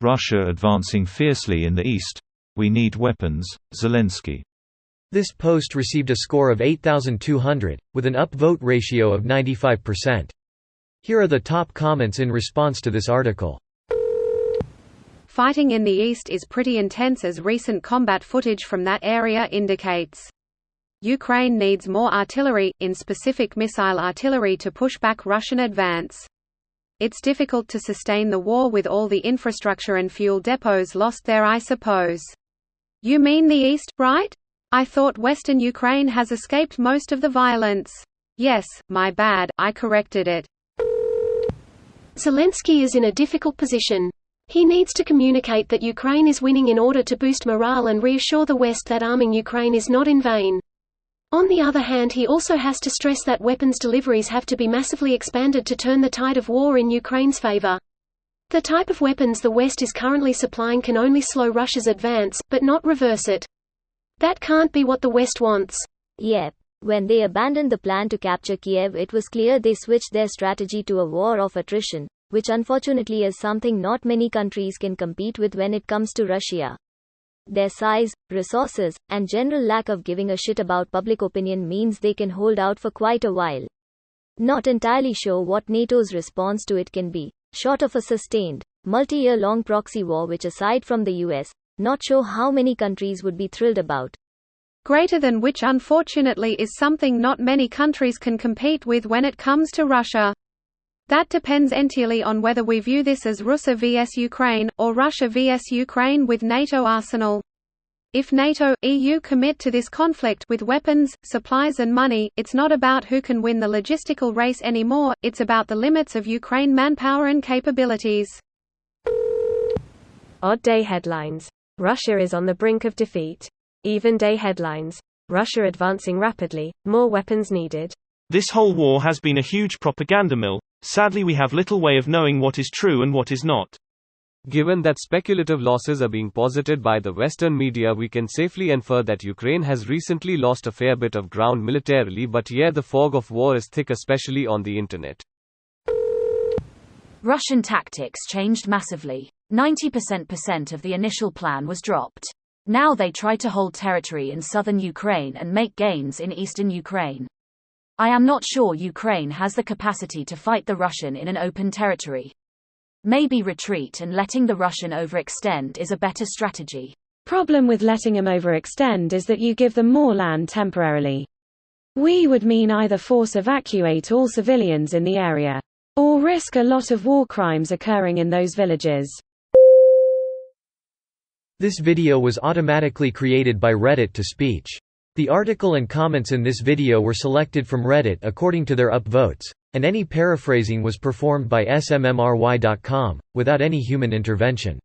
Russia advancing fiercely in the east. We need weapons, Zelenskyy. This post received a score of 8,200, with an upvote ratio of 95%. Here are the top comments in response to this article. Fighting in the east is pretty intense, as recent combat footage from that area indicates. Ukraine needs more artillery, in specific missile artillery, to push back Russian advance. It's difficult to sustain the war with all the infrastructure and fuel depots lost there, I suppose. You mean the east, right? I thought western Ukraine has escaped most of the violence. Yes, my bad, I corrected it. Zelenskyy is in a difficult position. He needs to communicate that Ukraine is winning in order to boost morale and reassure the West that arming Ukraine is not in vain. On the other hand, he also has to stress that weapons deliveries have to be massively expanded to turn the tide of war in Ukraine's favor. The type of weapons the West is currently supplying can only slow Russia's advance, but not reverse it. That can't be what the West wants. Yep. When they abandoned the plan to capture Kiev, it was clear they switched their strategy to a war of attrition, which unfortunately is something not many countries can compete with when it comes to Russia. Their size, resources, and general lack of giving a shit about public opinion means they can hold out for quite a while. Not entirely sure what NATO's response to it can be, short of a sustained, multi-year-long proxy war, which aside from the US, not sure how many countries would be thrilled about. Greater than which unfortunately is something not many countries can compete with when it comes to Russia. That depends entirely on whether we view this as Russia vs Ukraine, or Russia vs Ukraine with NATO arsenal. If NATO, EU commit to this conflict with weapons, supplies and money, it's not about who can win the logistical race anymore, it's about the limits of Ukraine manpower and capabilities. Odd day headlines. Russia is on the brink of defeat. Even day headlines. Russia advancing rapidly, more weapons needed. This whole war has been a huge propaganda mill. Sadly, we have little way of knowing what is true and what is not. Given that speculative losses are being posited by the Western media, we can safely infer that Ukraine has recently lost a fair bit of ground militarily, but yeah, the fog of war is thick, especially on the internet. Russian tactics changed massively. 90% of the initial plan was dropped. Now they try to hold territory in southern Ukraine and make gains in eastern Ukraine. I am not sure Ukraine has the capacity to fight the Russian in an open territory. Maybe retreat and letting the Russian overextend is a better strategy. Problem with letting him overextend is that you give them more land temporarily. We would mean either force evacuate all civilians in the area, or risk a lot of war crimes occurring in those villages. This video was automatically created by Reddit to speech. The article and comments in this video were selected from Reddit according to their upvotes, and any paraphrasing was performed by smmry.com, without any human intervention.